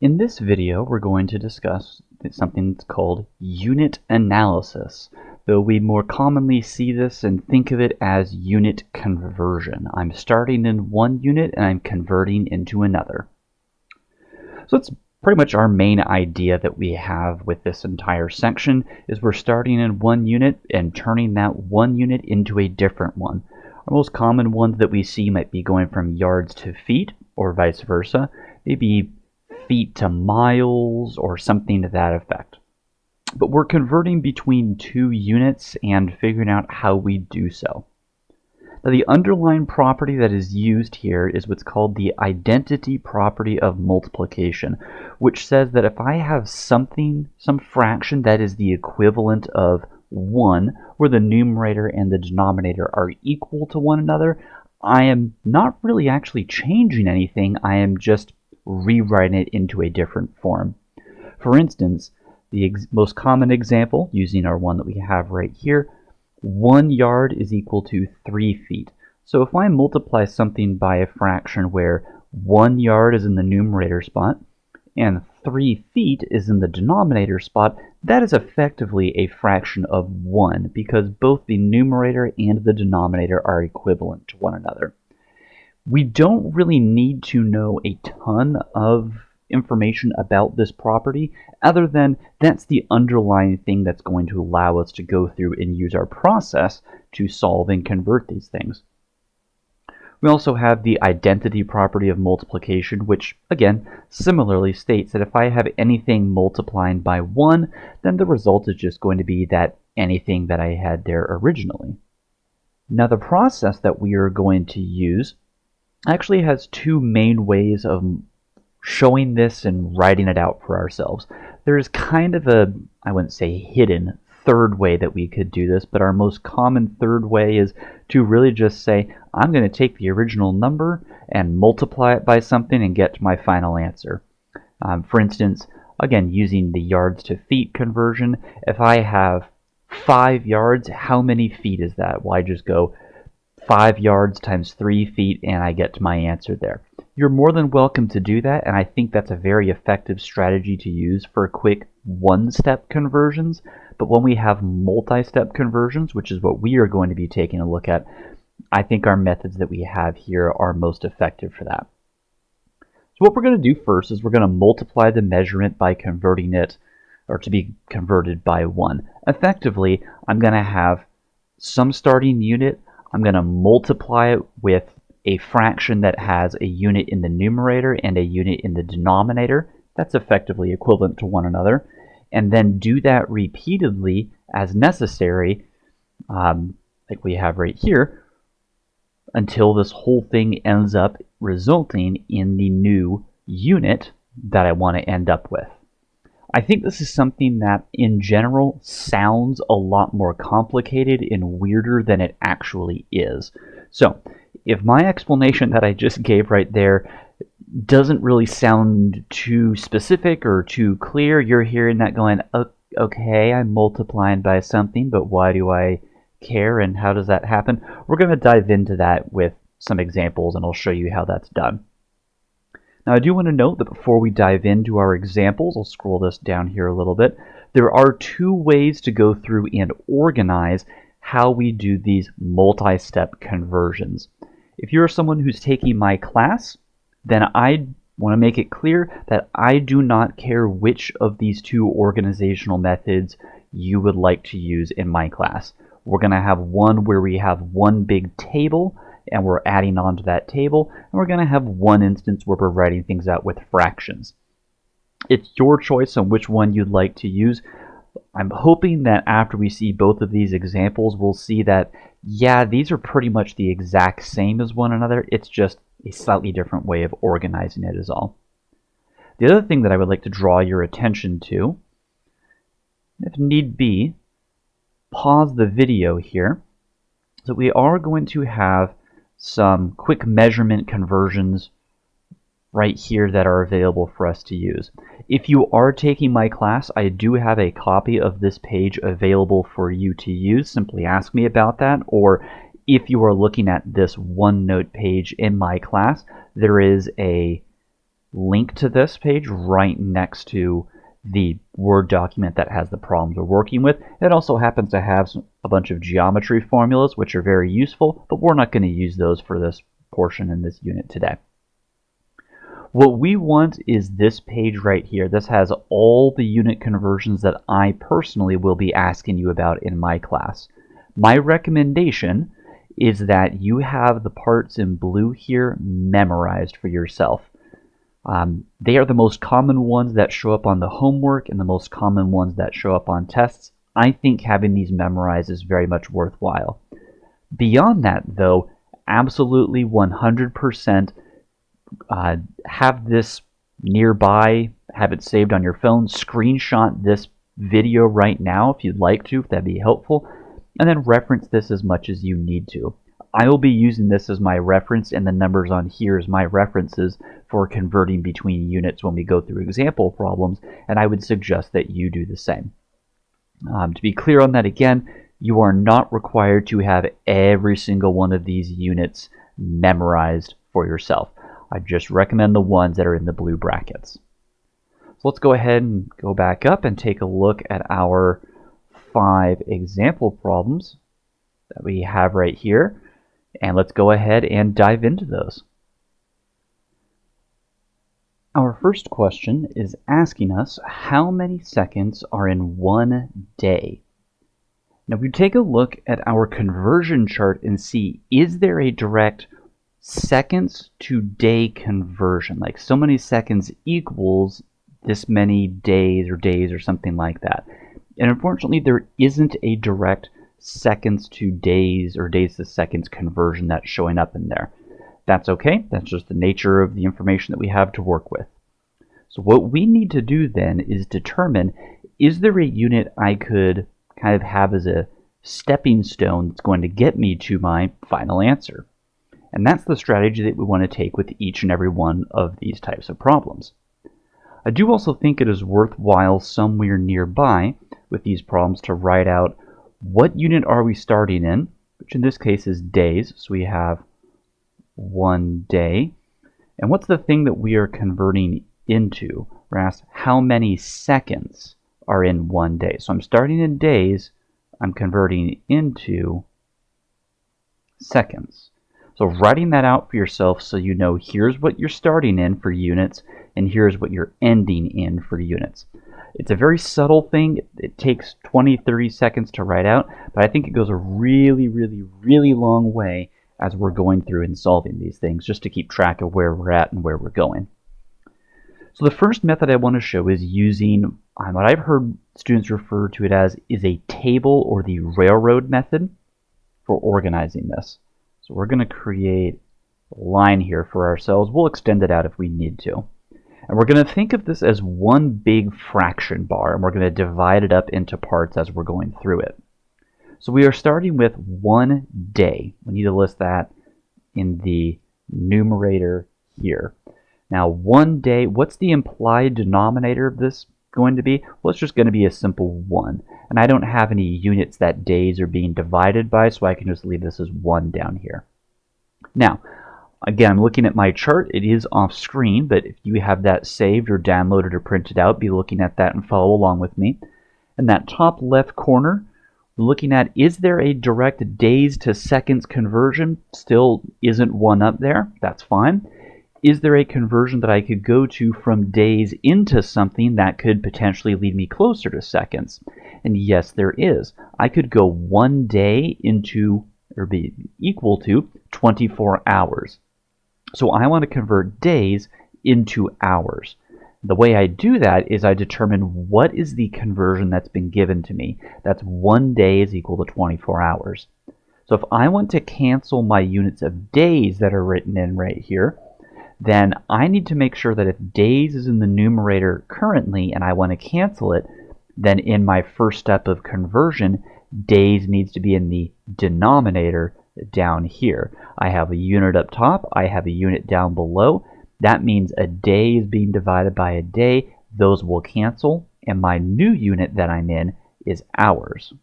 In this video, we're going to discuss something that's called unit analysis, though we more commonly see this and think of it as unit conversion. I'm starting in one unit and I'm converting into another. So that's pretty much our main idea that we have with this entire section is we're starting in one unit and turning that one unit into a different one. Our most common ones that we see might be going from yards to feet or vice versa, maybe feet to miles or something to that effect. But we're converting between two units and figuring out how we do so. Now, the underlying property that is used here is what's called the identity property of multiplication, which says that if I have something, some fraction that is the equivalent of 1, where the numerator and the denominator are equal to one another, I am not really actually changing anything, I am just rewriting it into a different form. For instance, the most common example, using our one that we have right here, 1 yard is equal to 3 feet. So if I multiply something by a fraction where 1 yard is in the numerator spot and 3 feet is in the denominator spot, that is effectively a fraction of 1 because both the numerator and the denominator are equivalent to one another. We don't really need to know a ton of information about this property other than that's the underlying thing that's going to allow us to go through and use our process to solve and convert these things. We also have the identity property of multiplication, which again similarly states that if I have anything multiplying by 1, then the result is just going to be that anything that I had there originally. Now the process that we are going to use actually has two main ways of showing this and writing it out for ourselves. There's kind of a, I wouldn't say hidden, third way that we could do this, but our most common third way is to really just say, I'm going to take the original number and multiply it by something and get to my final answer. For instance, again, using the yards to feet conversion, if I have 5 yards, how many feet is that? Well, I just go 5 yards times 3 feet and I get to my answer there. You're more than welcome to do that, and I think that's a very effective strategy to use for quick one-step conversions. But when we have multi-step conversions, which is what we are going to be taking a look at, I think our methods that we have here are most effective for that. So what we're going to do first is we're going to multiply the measurement by converting it, or to be converted by 1. Effectively, I'm going to have some starting unit, I'm going to multiply it with a fraction that has a unit in the numerator and a unit in the denominator. That's effectively equivalent to one another. And then do that repeatedly as necessary, like we have right here, until this whole thing ends up resulting in the new unit that I want to end up with. I think this is something that in general sounds a lot more complicated and weirder than it actually is. So if my explanation that I just gave right there doesn't really sound too specific or too clear, you're hearing that going, okay, I'm multiplying by something, but why do I care and how does that happen? We're going to dive into that with some examples and I'll show you how that's done. Now I do want to note that before we dive into our examples, I'll scroll this down here a little bit, there are two ways to go through and organize how we do these multi-step conversions. If you're someone who's taking my class, then I want to make it clear that I do not care which of these two organizational methods you would like to use in my class. We're going to have one where we have one big table and we're adding on to that table, and we're going to have one instance where we're writing things out with fractions. It's your choice on which one you'd like to use. I'm hoping that after we see both of these examples, we'll see that, yeah, these are pretty much the exact same as one another. It's just a slightly different way of organizing it is all. The other thing that I would like to draw your attention to, if need be, pause the video here. So we are going to have some quick measurement conversions right here that are available for us to use. If you are taking my class, I do have a copy of this page available for you to use. Simply ask me about that, or if you are looking at this OneNote page in my class, there is a link to this page right next to the Word document that has the problems we're working with. It also happens to have a bunch of geometry formulas, which are very useful, but we're not going to use those for this portion in this unit today. What we want is this page right here. This has all the unit conversions that I personally will be asking you about in my class. My recommendation is that you have the parts in blue here memorized for yourself. They are the most common ones that show up on the homework and the most common ones that show up on tests. I think having these memorized is very much worthwhile. Beyond that, though, absolutely 100% have this nearby, have it saved on your phone, screenshot this video right now if you'd like to, if that'd be helpful, and then reference this as much as you need to. I will be using this as my reference, and the numbers on here as my references for converting between units when we go through example problems, and I would suggest that you do the same. To be clear on that again, you are not required to have every single one of these units memorized for yourself. I just recommend the ones that are in the blue brackets. So let's go ahead and go back up and take a look at our 5 example problems that we have right here. And let's go ahead and dive into those. Our first question is asking us how many seconds are in one day. Now, if you take a look at our conversion chart and see, is there a direct seconds to day conversion? Like so many seconds equals this many days or something like that. And unfortunately, there isn't a direct seconds to days or days to seconds conversion that's showing up in there. That's okay. That's just the nature of the information that we have to work with. So what we need to do then is determine, is there a unit I could kind of have as a stepping stone that's going to get me to my final answer? And that's the strategy that we want to take with each and every one of these types of problems. I do also think it is worthwhile somewhere nearby with these problems to write out what unit are we starting in, which in this case is days. So we have 1 day. And what's the thing that we are converting into? We're asked how many seconds are in 1 day. So I'm starting in days, I'm converting into seconds. So writing that out for yourself so you know here's what you're starting in for units and here's what you're ending in for units. It's a very subtle thing. It takes 20-30 seconds to write out, but I think it goes a really, really, really long way as we're going through and solving these things, just to keep track of where we're at and where we're going. So the first method I want to show is using what I've heard students refer to it as is a table or the railroad method for organizing this. So we're going to create a line here for ourselves. We'll extend it out if we need to. And we're going to think of this as one big fraction bar, and we're going to divide it up into parts as we're going through it. So we are starting with 1 day. We need to list that in the numerator here. Now, 1 day, what's the implied denominator of this going to be? Well, it's just going to be a simple 1. And I don't have any units that days are being divided by, so I can just leave this as 1 down here. Now, again, I'm looking at my chart. It is off screen, but if you have that saved or downloaded or printed out, be looking at that and follow along with me. In that top left corner, we're looking at, is there a direct days to seconds conversion? Still isn't one up there. That's fine. Is there a conversion that I could go to from days into something that could potentially lead me closer to seconds? And yes, there is. I could go 1 day into, or be equal to, 24 hours. So I want to convert days into hours. The way I do that is I determine what is the conversion that's been given to me. That's 1 day is equal to 24 hours. So if I want to cancel my units of days that are written in right here, then I need to make sure that if days is in the numerator currently and I want to cancel it, then in my first step of conversion, days needs to be in the denominator down here. I have a unit up top, I have a unit down below. That means a day is being divided by a day. Those will cancel, and my new unit that I'm in is hours.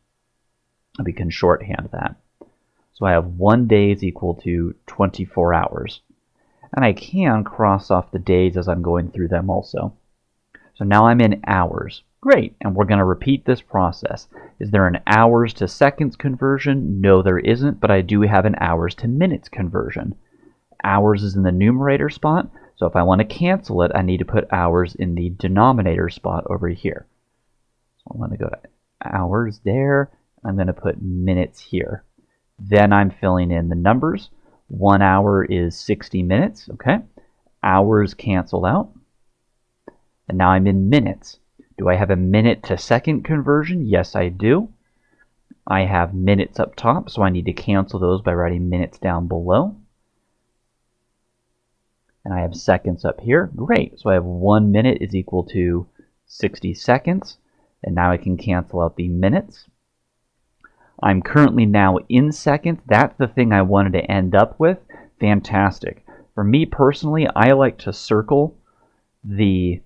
We can shorthand that. So I have 1 day is equal to 24 hours. And I can cross off the days as I'm going through them also. So now I'm in hours. Great, and we're going to repeat this process. Is there an hours to seconds conversion? No, there isn't, but I do have an hours to minutes conversion. Hours is in the numerator spot, so if I want to cancel it, I need to put hours in the denominator spot over here. So I'm going to go to hours there. I'm going to put minutes here. Then I'm filling in the numbers. 1 hour is 60 minutes, okay? Hours cancel out. And now I'm in minutes. Do I have a minute to second conversion? Yes, I do. I have minutes up top, so I need to cancel those by writing minutes down below. And I have seconds up here. Great. So I have 1 minute is equal to 60 seconds. And now I can cancel out the minutes. I'm currently now in seconds. That's the thing I wanted to end up with. Fantastic. For me personally, I like to circle the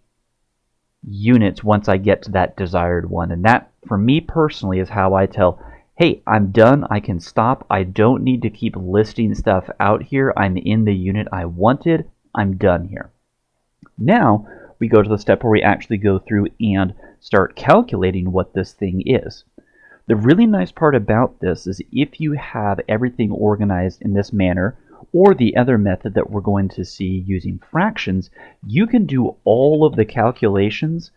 units once I get to that desired one. And that, for me personally, is how I tell, hey, I'm done. I can stop. I don't need to keep listing stuff out here. I'm in the unit I wanted. I'm done here. Now, we go to the step where we actually go through and start calculating what this thing is. The really nice part about this is if you have everything organized in this manner, or the other method that we're going to see using fractions, you can do all of the calculations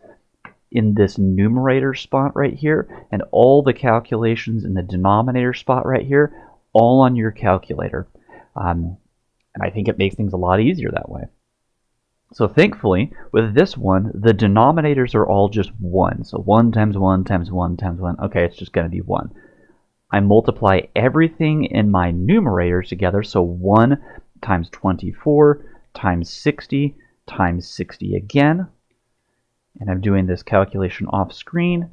in this numerator spot right here, and all the calculations in the denominator spot right here, all on your calculator. And I think it makes things a lot easier that way. So thankfully, with this one, the denominators are all just 1. So 1 times 1 times 1 times 1. Okay, it's just going to be 1. I multiply everything in my numerators together. So 1 times 24 times 60 times 60 again. And I'm doing this calculation off screen.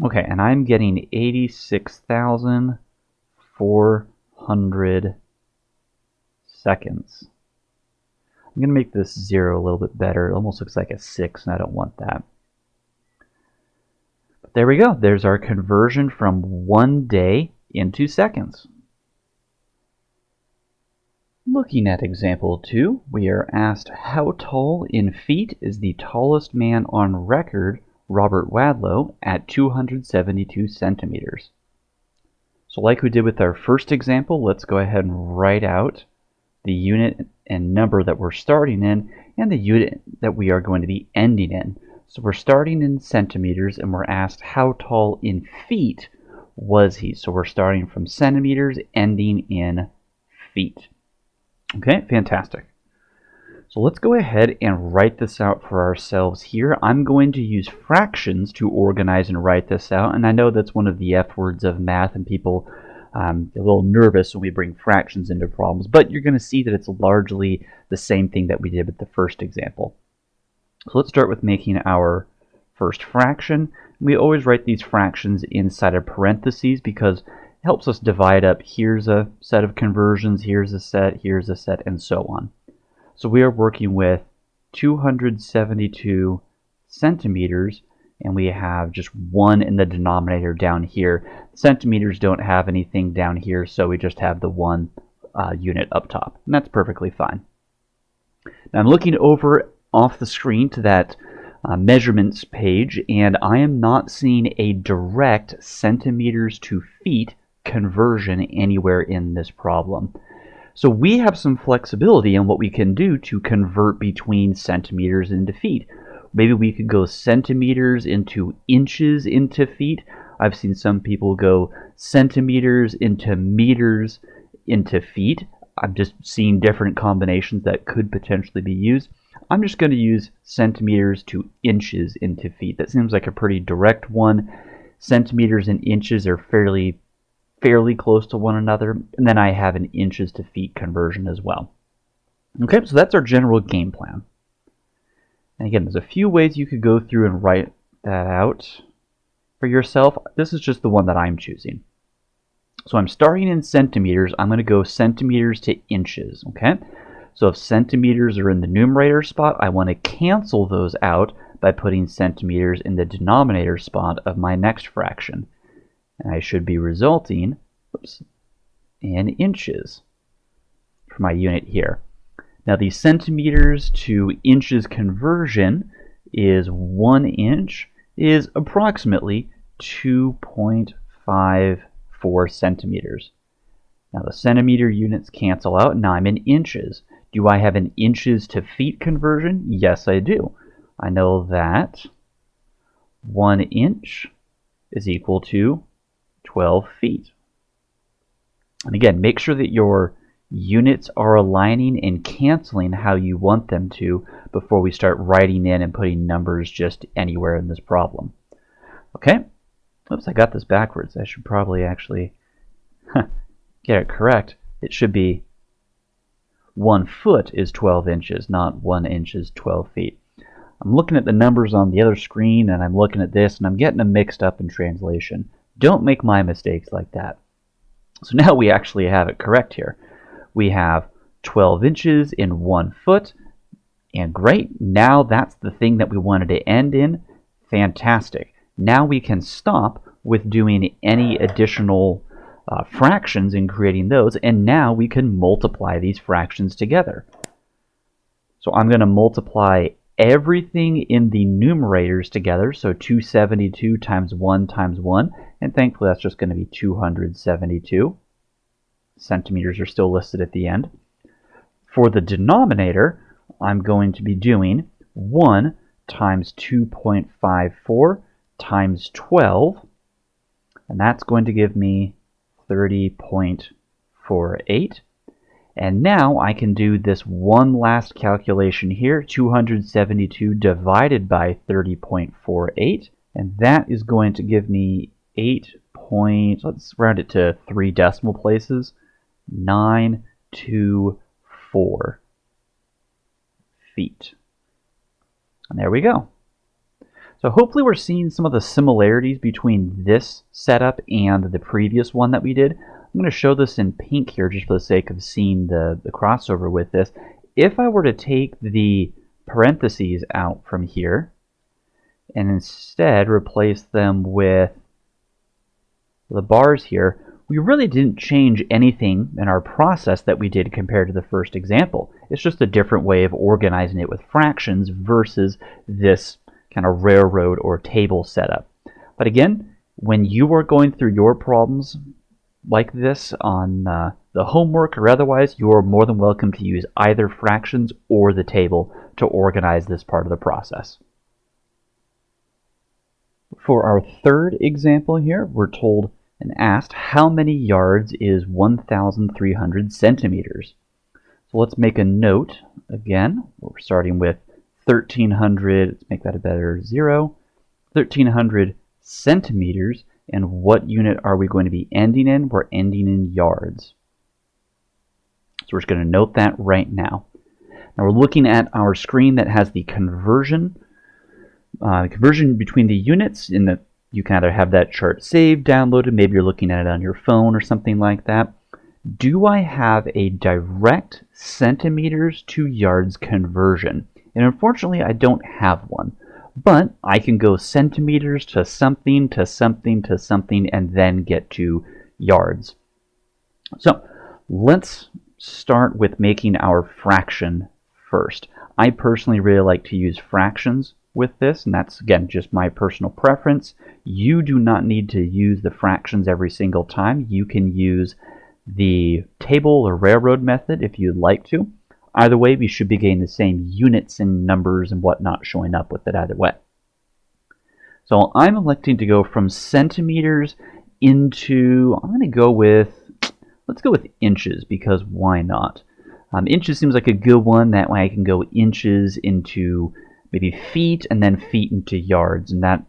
Okay, and I'm getting 86,400 seconds. I'm going to make this 0 a little bit better. It almost looks like a 6, and I don't want that. But there we go. There's our conversion from 1 day into seconds. Looking at example 2, we are asked how tall in feet is the tallest man on record, Robert Wadlow, at 272 centimeters. So like we did with our first example, let's go ahead and write out the unit and number that we're starting in, and the unit that we are going to be ending in. So we're starting in centimeters, and we're asked how tall in feet was he. So we're starting from centimeters, ending in feet. Okay, fantastic. So let's go ahead and write this out for ourselves here. I'm going to use fractions to organize and write this out, and I know that's one of the F words of math, and people a little nervous when we bring fractions into problems, but you're going to see that it's largely the same thing that we did with the first example. So let's start with making our first fraction. We always write these fractions inside of parentheses because it helps us divide up. Here's a set of conversions, here's a set, and so on. So we are working with 272 centimeters, and we have just 1 in the denominator down here. Centimeters don't have anything down here, so we just have the 1 unit up top, and that's perfectly fine. Now I'm looking over off the screen to that measurements page, and I am not seeing a direct centimeters to feet conversion anywhere in this problem. So we have some flexibility in what we can do to convert between centimeters into feet. Maybe we could go centimeters into inches into feet. I've seen some people go centimeters into meters into feet. I'm just seeing different combinations that could potentially be used. I'm just going to use centimeters to inches into feet. That seems like a pretty direct one. Centimeters and inches are fairly close to one another. And then I have an inches to feet conversion as well. Okay, so that's our general game plan. And again, there's a few ways you could go through and write that out for yourself. This is just the one that I'm choosing. So I'm starting in centimeters. I'm going to go centimeters to inches, okay? So if centimeters are in the numerator spot, I want to cancel those out by putting centimeters in the denominator spot of my next fraction. And I should be resulting in inches for my unit here. Now the centimeters to inches conversion is 1 inch is approximately 2.54 centimeters. Now the centimeter units cancel out. Now I'm in inches. Do I have an inches to feet conversion? Yes, I do. I know that 1 inch is equal to 12 feet. And again, make sure that your units are aligning and canceling how you want them to before we start writing in and putting numbers just anywhere in this problem. Okay? Oops, I got this backwards. I should probably actually get it correct. It should be 1 foot is 12 inches, not 1 inch is 12 feet. I'm looking at the numbers on the other screen and I'm looking at this and I'm getting them mixed up in translation. Don't make my mistakes like that. So now we actually have it correct here. We have 12 inches in 1 foot, and great. Now that's the thing that we wanted to end in. Fantastic. Now we can stop with doing any additional fractions and creating those, and now we can multiply these fractions together. So I'm going to multiply everything in the numerators together, so 272 times 1 times 1, and thankfully that's just going to be 272. Centimeters are still listed at the end. For the denominator, I'm going to be doing 1 times 2.54 times 12, and that's going to give me 30.48. And now I can do this one last calculation here, 272 divided by 30.48, and that is going to give me let's round it to 3 decimal places, 924 feet. And there we go. So hopefully we're seeing some of the similarities between this setup and the previous one that we did. I'm going to show this in pink here just for the sake of seeing the crossover with this. If I were to take the parentheses out from here and instead replace them with the bars here, we really didn't change anything in our process that we did compared to the first example. It's just a different way of organizing it with fractions versus this kind of railroad or table setup. But again, when you are going through your problems like this on the homework or otherwise, you are more than welcome to use either fractions or the table to organize this part of the process. For our third example here, we're told and asked how many yards is 1,300 centimeters. So let's make a note again. We're starting with 1,300, let's make that a better 0, 1,300 centimeters, and what unit are we going to be ending in? We're ending in yards. So we're just going to note that right now. Now we're looking at our screen that has the conversion between the units. You can either have that chart saved, downloaded, maybe you're looking at it on your phone or something like that. Do I have a direct centimeters to yards conversion? And unfortunately, I don't have one. But I can go centimeters to something, to something, to something, and then get to yards. So let's start with making our fraction first. I personally really like to use fractions with this, and that's, again, just my personal preference. You do not need to use the fractions every single time. You can use the table or railroad method if you'd like to. Either way, we should be getting the same units and numbers and whatnot showing up with it either way. So I'm electing to go from centimeters into, let's go with inches, because why not? Inches seems like a good one. That way I can go inches into maybe feet and then feet into yards, and that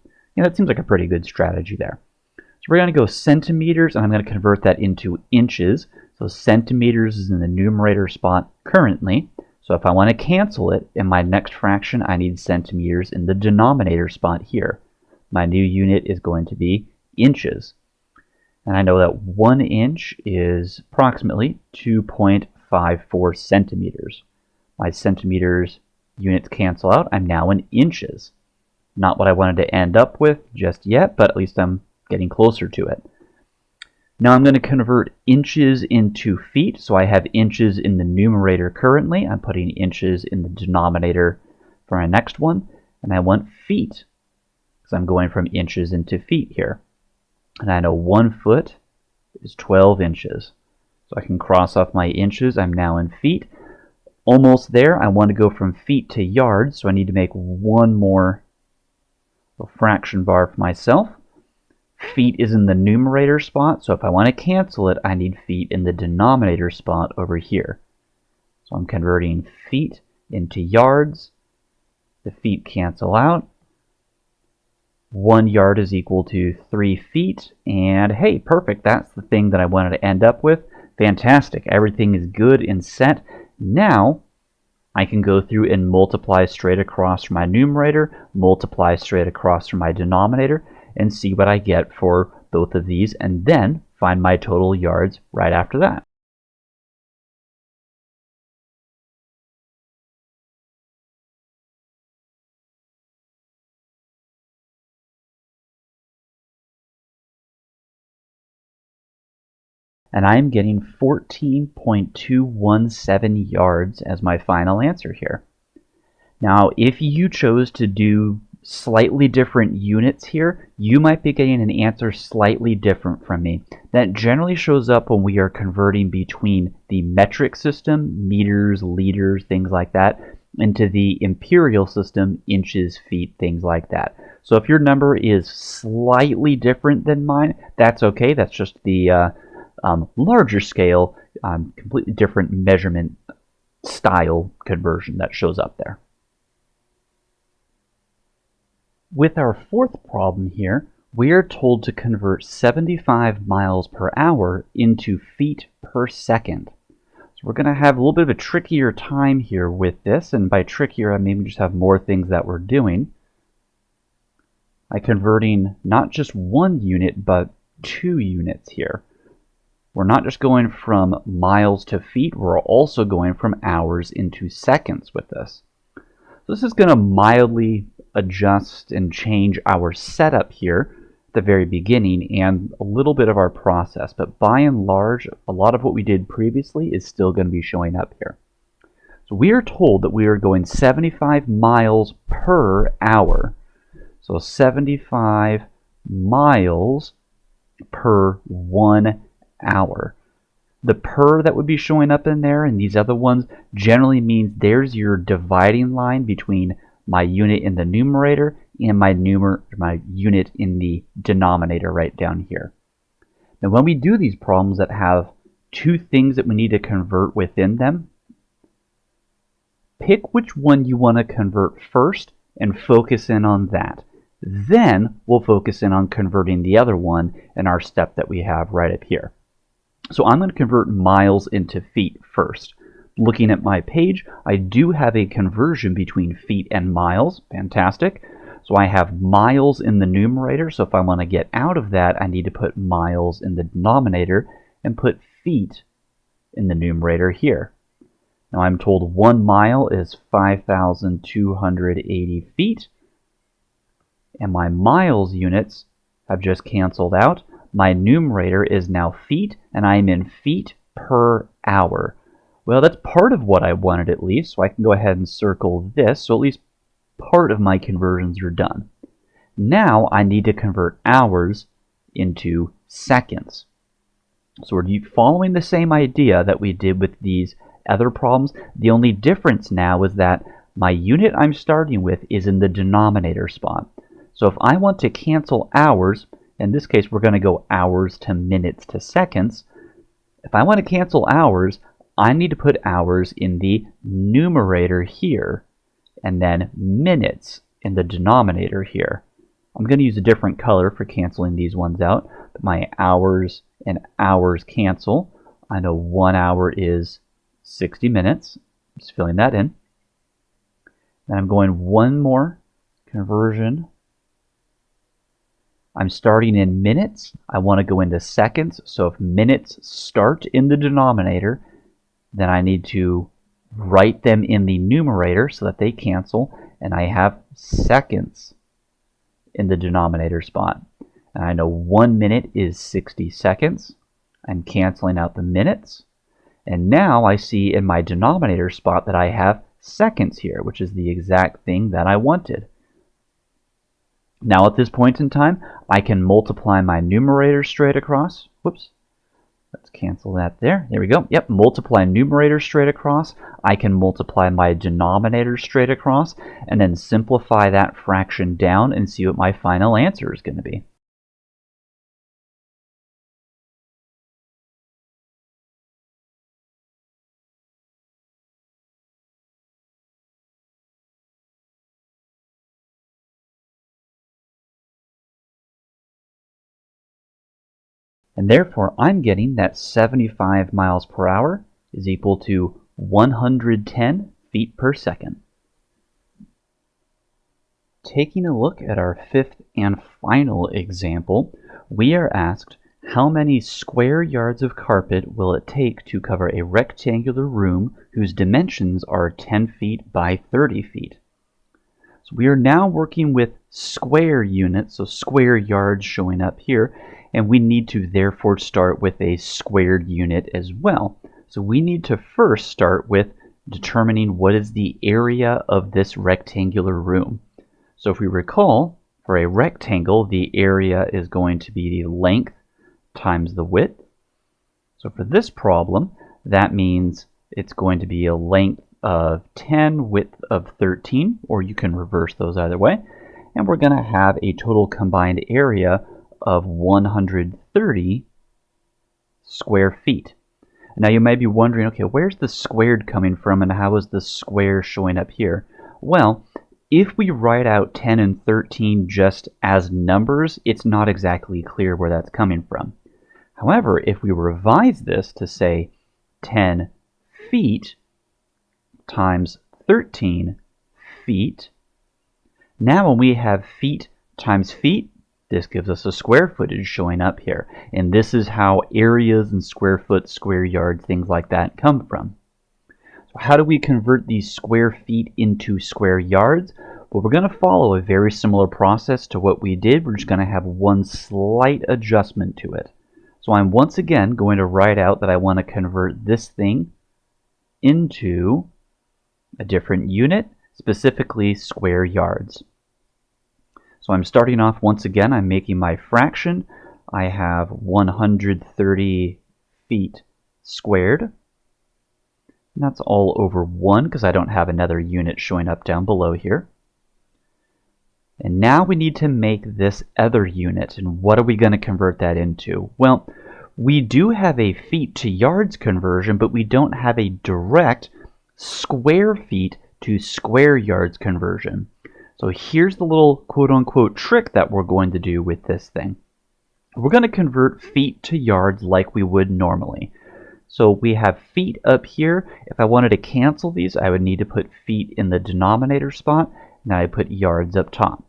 seems like a pretty good strategy there. So we're going to go centimeters, and I'm going to convert that into inches. So centimeters is in the numerator spot currently. So if I want to cancel it in my next fraction, I need centimeters in the denominator spot here. My new unit is going to be inches. And I know that 1 inch is approximately 2.54 centimeters. My centimeters units cancel out. I'm now in inches. Not what I wanted to end up with just yet, but at least I'm getting closer to it. Now I'm going to convert inches into feet, so I have inches in the numerator currently. I'm putting inches in the denominator for my next one, and I want feet, because I'm going from inches into feet here. And I know 1 foot is 12 inches. So I can cross off my inches. I'm now in feet. Almost there. I want to go from feet to yards, so I need to make one more fraction bar for myself. Feet is in the numerator spot, so if I want to cancel it, I need feet in the denominator spot over here. So I'm converting feet into yards. The feet cancel out. 1 yard is equal to 3 feet, and hey, perfect, that's the thing that I wanted to end up with. Fantastic, everything is good and set. Now, I can go through and multiply straight across from my numerator, multiply straight across from my denominator, and see what I get for both of these, and then find my total yards right after that. And I'm getting 14.217 yards as my final answer here. Now, if you chose to do slightly different units here, you might be getting an answer slightly different from me. That generally shows up when we are converting between the metric system, meters, liters, things like that, into the imperial system, inches, feet, things like that. So if your number is slightly different than mine, that's okay. That's just the larger scale, completely different measurement style conversion that shows up there. With our fourth problem here, we are told to convert 75 miles per hour into feet per second. So we're going to have a little bit of a trickier time here with this, and by trickier I mean we just have more things that we're doing by converting not just 1 unit but 2 units here. We're not just going from miles to feet, we're also going from hours into seconds with this. So this is going to mildly adjust and change our setup here at the very beginning and a little bit of our process, but by and large, a lot of what we did previously is still going to be showing up here. So we are told that we are going 75 miles per hour. So 75 miles per 1 hour. The per that would be showing up in there and these other ones generally means there's your dividing line between my unit in the numerator and my unit in the denominator right down here. Now when we do these problems that have 2 things that we need to convert within them, pick which one you want to convert first and focus in on that. Then we'll focus in on converting the other one in our step that we have right up here. So I'm going to convert miles into feet first. Looking at my page, I do have a conversion between feet and miles. Fantastic. So I have miles in the numerator, so if I want to get out of that, I need to put miles in the denominator and put feet in the numerator here. Now I'm told 1 mile is 5,280 feet, and my miles units have just canceled out. My numerator is now feet, and I'm in feet per hour. Well, that's part of what I wanted at least, so I can go ahead and circle this, so at least part of my conversions are done. Now I need to convert hours into seconds. So we're following the same idea that we did with these other problems. The only difference now is that my unit I'm starting with is in the denominator spot. So if I want to cancel hours, in this case we're going to go hours to minutes to seconds. If I want to cancel hours, I need to put hours in the numerator here and then minutes in the denominator here. I'm going to use a different color for canceling these ones out. But my hours and hours cancel. I know 1 hour is 60 minutes. Just filling that in. Then I'm going one more conversion. I'm starting in minutes. I want to go into seconds. So if minutes start in the denominator, then I need to write them in the numerator so that they cancel. And I have seconds in the denominator spot. And I know 1 minute is 60 seconds. I'm canceling out the minutes. And now I see in my denominator spot that I have seconds here, which is the exact thing that I wanted. Now at this point in time, I can multiply my numerator straight across. Whoops. Let's cancel that there. There we go. Yep, multiply numerator straight across. I can multiply my denominator straight across, and then simplify that fraction down and see what my final answer is going to be. And therefore, I'm getting that 75 miles per hour is equal to 110 feet per second. Taking a look at our fifth and final example, we are asked how many square yards of carpet will it take to cover a rectangular room whose dimensions are 10 feet by 30 feet. So we are now working with square units, so square yards showing up here, and we need to therefore start with a squared unit as well. So we need to first start with determining what is the area of this rectangular room. So if we recall, for a rectangle, the area is going to be the length times the width. So for this problem, that means it's going to be a length of 10, width of 13, or you can reverse those either way. And we're going to have a total combined area of 130 square feet. Now you may be wondering, okay, where's the squared coming from and how is the square showing up here? Well, if we write out 10 and 13 just as numbers, it's not exactly clear where that's coming from. However, if we revise this to say 10 feet times 13 feet, now when we have feet times feet, this gives us a square footage showing up here. And this is how areas and square foot, square yards, things like that come from. So how do we convert these square feet into square yards? Well, we're going to follow a very similar process to what we did. We're just going to have one slight adjustment to it. So I'm once again going to write out that I want to convert this thing into a different unit, specifically square yards. So I'm starting off once again, I'm making my fraction. I have 130 feet squared. And that's all over 1 because I don't have another unit showing up down below here. And now we need to make this other unit. And what are we going to convert that into? Well, we do have a feet to yards conversion, but we don't have a direct square feet to square yards conversion. So here's the little quote-unquote trick that we're going to do with this thing. We're going to convert feet to yards like we would normally. So we have feet up here. If I wanted to cancel these, I would need to put feet in the denominator spot. Now I put yards up top.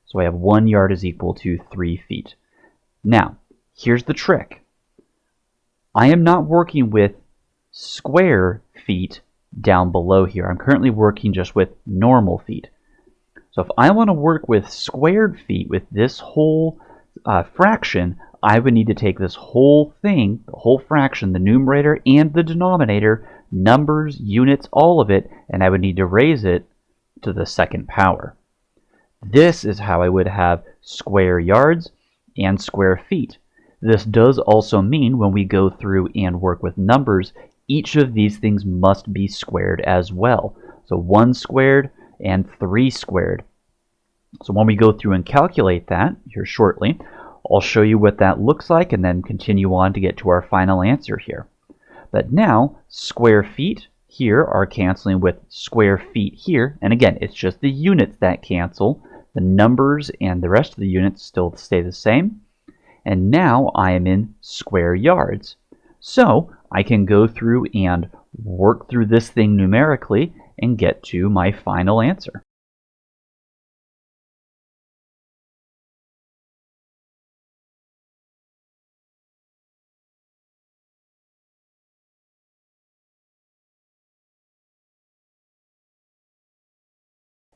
So I have 1 yard is equal to 3 feet. Now, here's the trick. I am not working with square feet down below here. I'm currently working just with normal feet. So if I want to work with squared feet with this whole fraction, I would need to take this whole thing, the whole fraction, the numerator and the denominator, numbers, units, all of it, and I would need to raise it to the second power. This is how I would have square yards and square feet. This does also mean when we go through and work with numbers, each of these things must be squared as well. So 1 squared and 3 squared. So when we go through and calculate that here shortly, I'll show you what that looks like and then continue on to get to our final answer here. But now, square feet here are canceling with square feet here. And again, it's just the units that cancel. The numbers and the rest of the units still stay the same. And now I am in square yards. So I can go through and work through this thing numerically and get to my final answer.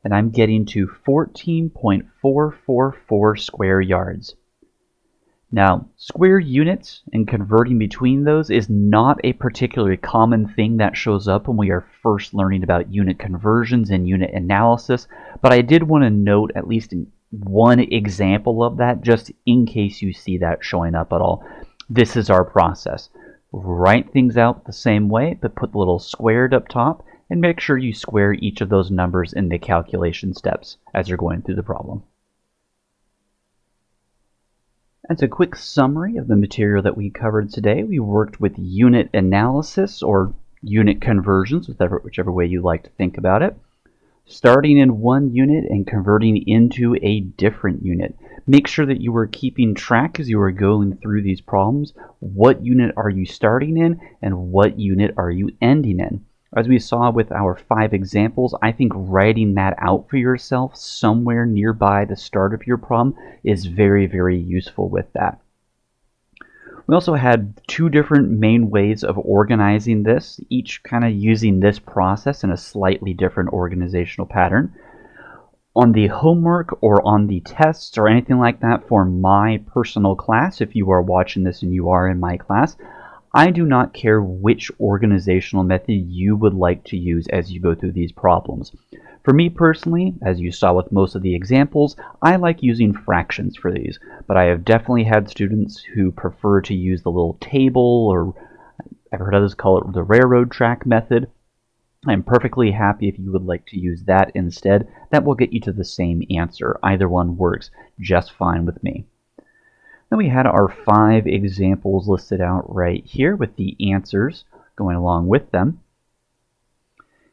And I'm getting to 14.444 square yards. Now, square units and converting between those is not a particularly common thing that shows up when we are first learning about unit conversions and unit analysis, but I did want to note at least one example of that just in case you see that showing up at all. This is our process. Write things out the same way, but put the little squared up top and make sure you square each of those numbers in the calculation steps as you're going through the problem. As a quick summary of the material that we covered today, we worked with unit analysis or unit conversions, whichever way you like to think about it. Starting in one unit and converting into a different unit. Make sure that you are keeping track as you are going through these problems. What unit are you starting in and what unit are you ending in? As we saw with our 5 examples, I think writing that out for yourself somewhere nearby the start of your problem is very, very useful with that. We also had 2 different main ways of organizing this, each kind of using this process in a slightly different organizational pattern. On the homework or on the tests or anything like that for my personal class, if you are watching this and you are in my class, I do not care which organizational method you would like to use as you go through these problems. For me personally, as you saw with most of the examples, I like using fractions for these, but I have definitely had students who prefer to use the little table, or I've heard others call it the railroad track method. I'm perfectly happy if you would like to use that instead. That will get you to the same answer. Either one works just fine with me. Then we had our 5 examples listed out right here with the answers going along with them.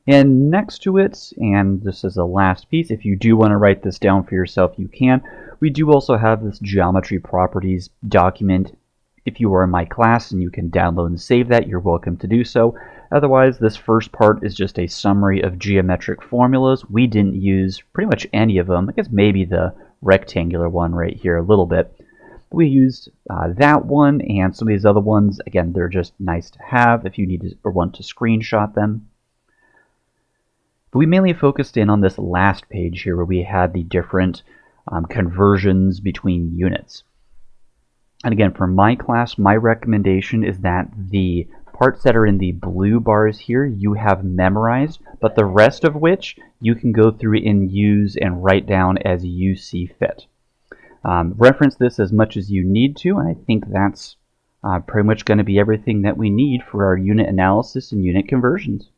And next to it, and this is the last piece, if you do want to write this down for yourself, you can. We do also have this geometry properties document. If you are in my class and you can download and save that, you're welcome to do so. Otherwise, this first part is just a summary of geometric formulas. We didn't use pretty much any of them. I guess maybe the rectangular one right here a little bit. We used that one and some of these other ones. Again, they're just nice to have if you need to or want to screenshot them. But we mainly focused in on this last page here where we had the different conversions between units. And again, for my class, my recommendation is that the parts that are in the blue bars here you have memorized, but the rest of which you can go through and use and write down as you see fit. Reference this as much as you need to, and I think that's pretty much going to be everything that we need for our unit analysis and unit conversions.